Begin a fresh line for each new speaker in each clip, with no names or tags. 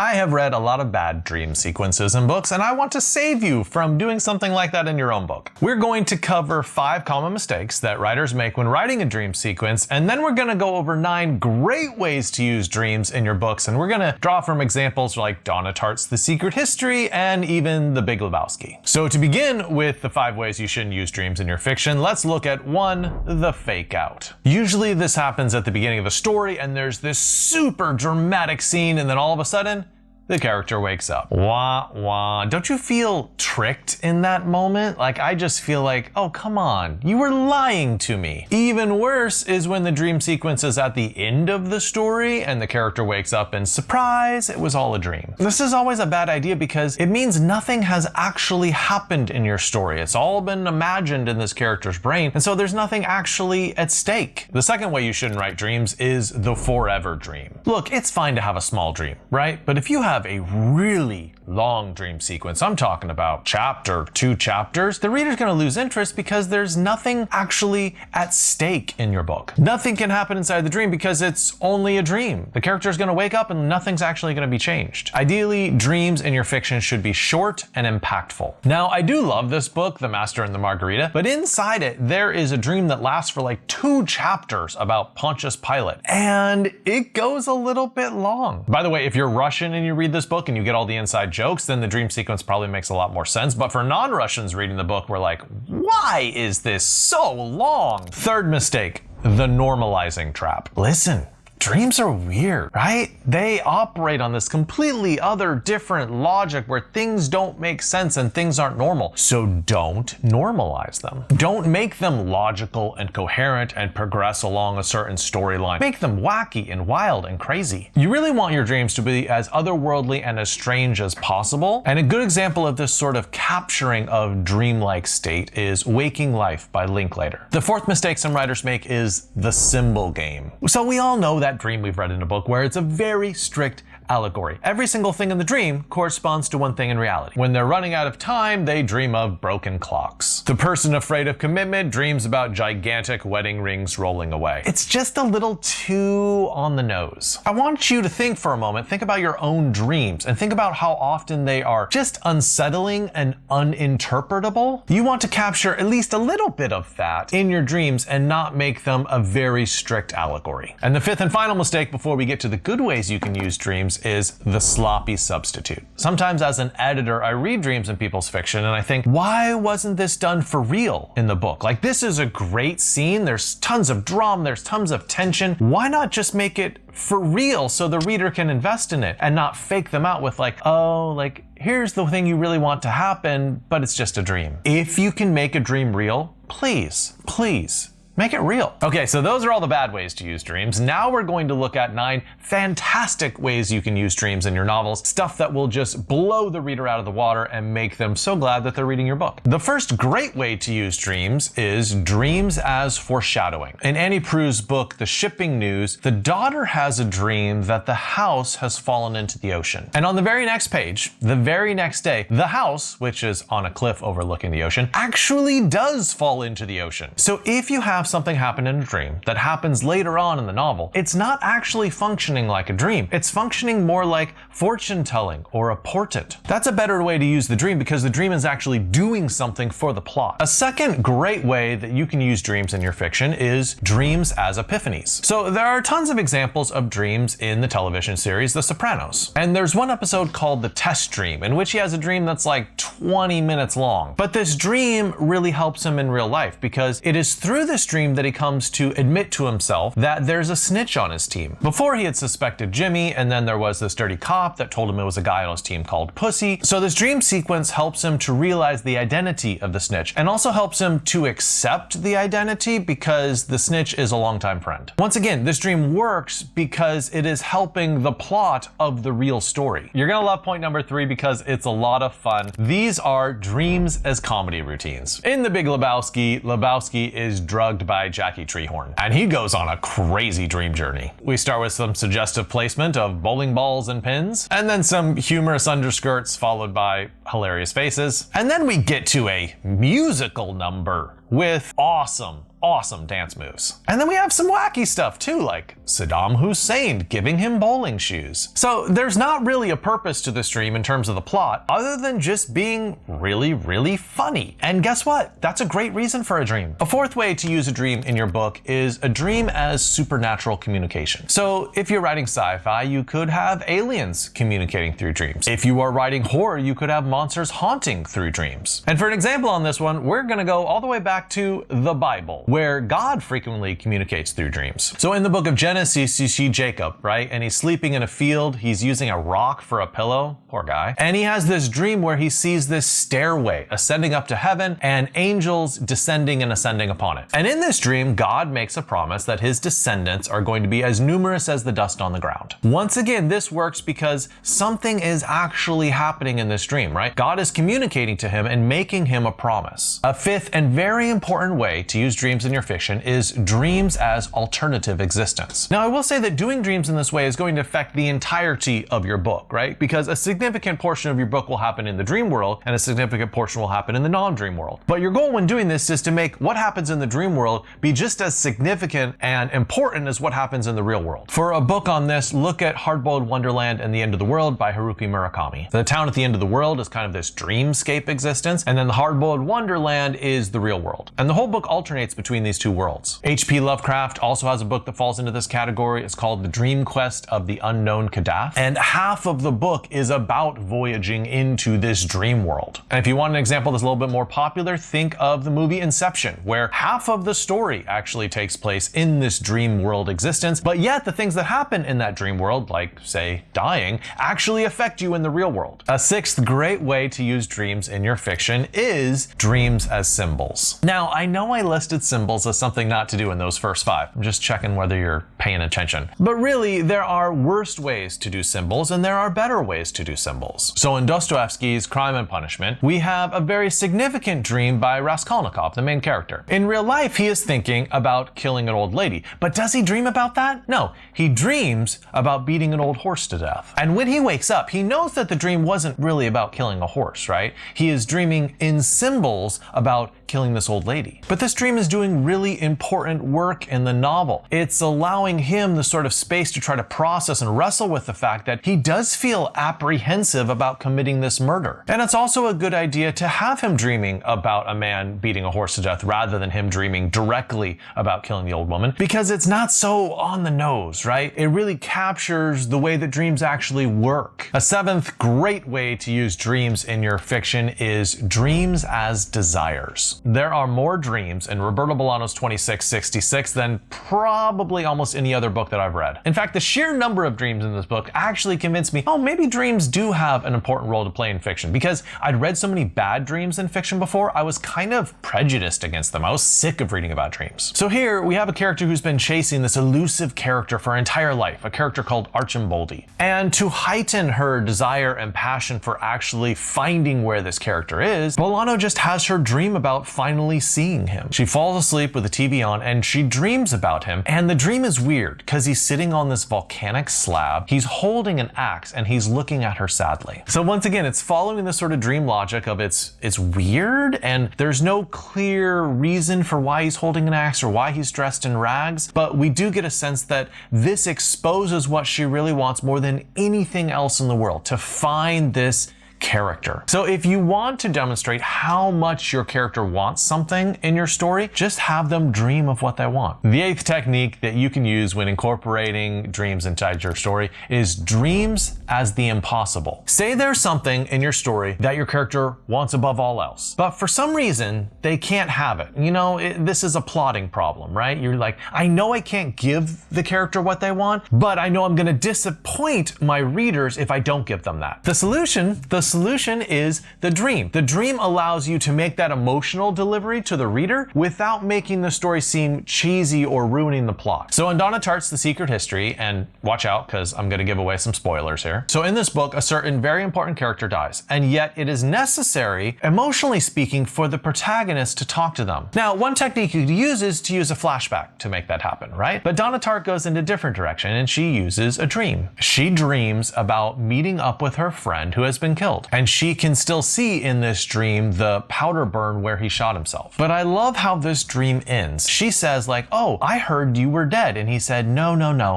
I have read a lot of bad dream sequences in books, and I want to save you from doing something like that in your own book. We're going to cover 5 common mistakes that writers make when writing a dream sequence, and then we're going to go over 9 great ways to use dreams in your books, and we're going to draw from examples like Donna Tartt's The Secret History and even The Big Lebowski. So to begin with the 5 ways you shouldn't use dreams in your fiction, let's look at 1, the fake out. Usually this happens at the beginning of the story, and there's this super dramatic scene, and then all of a sudden, the character wakes up. Wah, wah. Don't you feel tricked in that moment? Like, I just feel like, oh, come on, you were lying to me. Even worse is when the dream sequence is at the end of the story and the character wakes up and surprise, it was all a dream. This is always a bad idea because it means nothing has actually happened in your story. It's all been imagined in this character's brain, and so there's nothing actually at stake. The second way you shouldn't write dreams is the forever dream. Look, it's fine to have a small dream, right? But if you have a really long dream sequence, I'm talking about chapter, 2 chapters, the reader's going to lose interest because there's nothing actually at stake in your book. Nothing can happen inside the dream because it's only a dream. The character's going to wake up and nothing's actually going to be changed. Ideally, dreams in your fiction should be short and impactful. Now, I do love this book, The Master and the Margarita, but inside it, there is a dream that lasts for like 2 chapters about Pontius Pilate, and it goes a little bit long. By the way, if you're Russian and you read this book and you get all the inside jokes, then the dream sequence probably makes a lot more sense. But for non-Russians reading the book, we're like, why is this so long? Third mistake, the normalizing trap. Listen, dreams are weird, right? They operate on this completely other different logic where things don't make sense and things aren't normal. So don't normalize them. Don't make them logical and coherent and progress along a certain storyline. Make them wacky and wild and crazy. You really want your dreams to be as otherworldly and as strange as possible. And a good example of this sort of capturing of dreamlike state is Waking Life by Linklater. The fourth mistake some writers make is the symbol game. So we all know that dream we've read in a book where it's a very strict allegory. Every single thing in the dream corresponds to one thing in reality. When they're running out of time, they dream of broken clocks. The person afraid of commitment dreams about gigantic wedding rings rolling away. It's just a little too on the nose. I want you to think for a moment, think about your own dreams and think about how often they are just unsettling and uninterpretable. You want to capture at least a little bit of that in your dreams and not make them a very strict allegory. And the fifth and final mistake before we get to the good ways you can use dreams is the sloppy substitute. Sometimes as an editor, I read dreams in people's fiction and I think, why wasn't this done for real in the book? Like, this is a great scene. There's tons of drama. There's tons of tension. Why not just make it for real so the reader can invest in it and not fake them out with like, oh, like, here's the thing you really want to happen, but it's just a dream. If you can make a dream real, please, please, make it real. Okay, so those are all the bad ways to use dreams. Now we're going to look at 9 fantastic ways you can use dreams in your novels, stuff that will just blow the reader out of the water and make them so glad that they're reading your book. The first great way to use dreams is dreams as foreshadowing. In Annie Proulx's book, The Shipping News, the daughter has a dream that the house has fallen into the ocean. And on the very next page, the very next day, the house, which is on a cliff overlooking the ocean, actually does fall into the ocean. So if you have something happen in a dream that happens later on in the novel, it's not actually functioning like a dream. It's functioning more like fortune telling or a portent. That's a better way to use the dream because the dream is actually doing something for the plot. A second great way that you can use dreams in your fiction is dreams as epiphanies. So there are tons of examples of dreams in the television series The Sopranos. And there's one episode called The Test Dream in which he has a dream that's like 20 minutes long. But this dream really helps him in real life because it is through this dream that he comes to admit to himself that there's a snitch on his team. Before he had suspected Jimmy, and then there was this dirty cop that told him it was a guy on his team called Pussy. So this dream sequence helps him to realize the identity of the snitch and also helps him to accept the identity because the snitch is a longtime friend. Once again, this dream works because it is helping the plot of the real story. You're gonna love point number 3 because it's a lot of fun. These are dreams as comedy routines. In The Big Lebowski, Lebowski is drugged by Jackie Treehorn, and he goes on a crazy dream journey. We start with some suggestive placement of bowling balls and pins, and then some humorous underskirts followed by hilarious faces, and then we get to a musical number with awesome awesome dance moves. And then we have some wacky stuff too, like Saddam Hussein giving him bowling shoes. So there's not really a purpose to this dream in terms of the plot, other than just being really, really funny. And guess what? That's a great reason for a dream. A fourth way to use a dream in your book is a dream as supernatural communication. So if you're writing sci-fi, you could have aliens communicating through dreams. If you are writing horror, you could have monsters haunting through dreams. And for an example on this one, we're gonna go all the way back to the Bible, where God frequently communicates through dreams. So in the book of Genesis, you see Jacob, right? And he's sleeping in a field. He's using a rock for a pillow. Poor guy. And he has this dream where he sees this stairway ascending up to heaven and angels descending and ascending upon it. And in this dream, God makes a promise that his descendants are going to be as numerous as the dust on the ground. Once again, this works because something is actually happening in this dream, right? God is communicating to him and making him a promise. A fifth and very important way to use dreams in your fiction is dreams as alternative existence. Now, I will say that doing dreams in this way is going to affect the entirety of your book, right? Because a significant portion of your book will happen in the dream world and a significant portion will happen in the non-dream world. But your goal when doing this is to make what happens in the dream world be just as significant and important as what happens in the real world. For a book on this, look at Hard-Boiled Wonderland and the End of the World by Haruki Murakami. The town at the end of the world is kind of this dreamscape existence, and then the Hard-Boiled Wonderland is the real world. And the whole book alternates between these two worlds. H.P. Lovecraft also has a book that falls into this category. It's called The Dream Quest of the Unknown Kadath. And half of the book is about voyaging into this dream world. And if you want an example that's a little bit more popular, think of the movie Inception, where half of the story actually takes place in this dream world existence, but yet the things that happen in that dream world, like say dying, actually affect you in the real world. A sixth great way to use dreams in your fiction is dreams as symbols. Now, I know I listed symbols as something not to do in those first five. I'm just checking whether you're paying attention. But really, there are worse ways to do symbols and there are better ways to do symbols. So in Dostoevsky's Crime and Punishment, we have a very significant dream by Raskolnikov, the main character. In real life, he is thinking about killing an old lady. But does he dream about that? No, he dreams about beating an old horse to death. And when he wakes up, he knows that the dream wasn't really about killing a horse, right? He is dreaming in symbols about killing this old lady. But this dream is doing really important work in the novel. It's allowing him the sort of space to try to process and wrestle with the fact that he does feel apprehensive about committing this murder. And it's also a good idea to have him dreaming about a man beating a horse to death rather than him dreaming directly about killing the old woman, because it's not so on the nose, right? It really captures the way that dreams actually work. A seventh great way to use dreams in your fiction is dreams as desires. There are more dreams in Roberto Bolaño's 2666 than probably almost any other book that I've read. In fact, the sheer number of dreams in this book actually convinced me, oh, maybe dreams do have an important role to play in fiction, because I'd read so many bad dreams in fiction before, I was kind of prejudiced against them. I was sick of reading about dreams. So here we have a character who's been chasing this elusive character for her entire life, a character called Archimboldi. And to heighten her desire and passion for actually finding where this character is, Bolaño just has her dream about finally seeing him. She falls asleep with the TV on and she dreams about him. And the dream is weird because he's sitting on this volcanic slab, he's holding an axe, and he's looking at her sadly. So once again, it's following this sort of dream logic of it's weird and there's no clear reason for why he's holding an axe or why he's dressed in rags, but we do get a sense that this exposes what she really wants more than anything else in the world, to find this character. So if you want to demonstrate how much your character wants something in your story, just have them dream of what they want. The eighth technique that you can use when incorporating dreams inside your story is dreams as the impossible. Say there's something in your story that your character wants above all else, but for some reason they can't have it. You know, this is a plotting problem, right? You're like, I know I can't give the character what they want, but I know I'm gonna disappoint my readers if I don't give them that. The solution is the dream. The dream allows you to make that emotional delivery to the reader without making the story seem cheesy or ruining the plot. So in Donna Tartt's The Secret History, and watch out because I'm going to give away some spoilers here. So in this book, a certain very important character dies, and yet it is necessary, emotionally speaking, for the protagonist to talk to them. Now, one technique you could use is to use a flashback to make that happen, right? But Donna Tartt goes in a different direction and she uses a dream. She dreams about meeting up with her friend who has been killed. killed. And she can still see in this dream the powder burn where he shot himself. But I love how this dream ends. She says like, oh, I heard you were dead. And he said, no,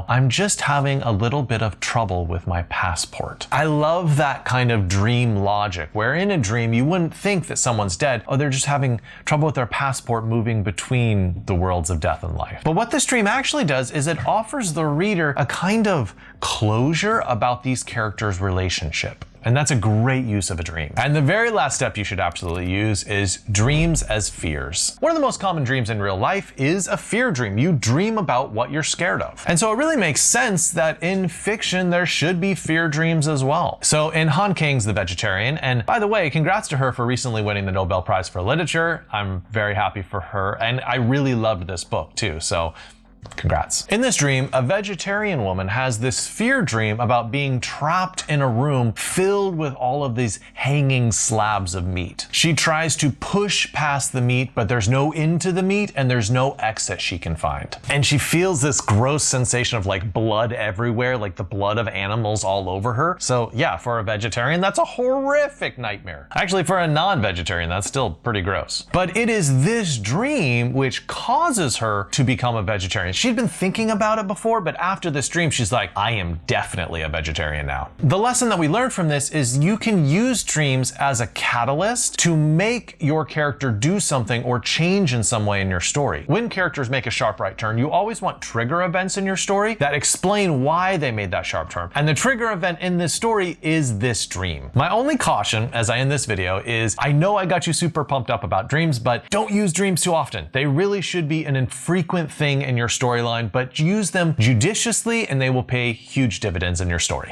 I'm just having a little bit of trouble with my passport. I love that kind of dream logic, where in a dream you wouldn't think that someone's dead. Oh, they're just having trouble with their passport moving between the worlds of death and life. But what this dream actually does is it offers the reader a kind of closure about these characters' relationship. And that's a great use of a dream. And the very last step you should absolutely use is dreams as fears. One of the most common dreams in real life is a fear dream. You dream about what you're scared of. And so it really makes sense that in fiction, there should be fear dreams as well. So in Han King's The Vegetarian, and by the way, congrats to her for recently winning the Nobel Prize for Literature. I'm very happy for her. And I really loved this book too. So congrats. In this dream, a vegetarian woman has this fear dream about being trapped in a room filled with all of these hanging slabs of meat. She tries to push past the meat, but there's no end to the meat and there's no exit she can find. And she feels this gross sensation of like blood everywhere, like the blood of animals all over her. So yeah, for a vegetarian, that's a horrific nightmare. Actually, for a non-vegetarian, that's still pretty gross. But it is this dream which causes her to become a vegetarian. She'd been thinking about it before, but after this dream, she's like, I am definitely a vegetarian now. The lesson that we learned from this is you can use dreams as a catalyst to make your character do something or change in some way in your story. When characters make a sharp right turn, you always want trigger events in your story that explain why they made that sharp turn. And the trigger event in this story is this dream. My only caution as I end this video is, I know I got you super pumped up about dreams, but don't use dreams too often. They really should be an infrequent thing in your storyline, but use them judiciously and they will pay huge dividends in your story.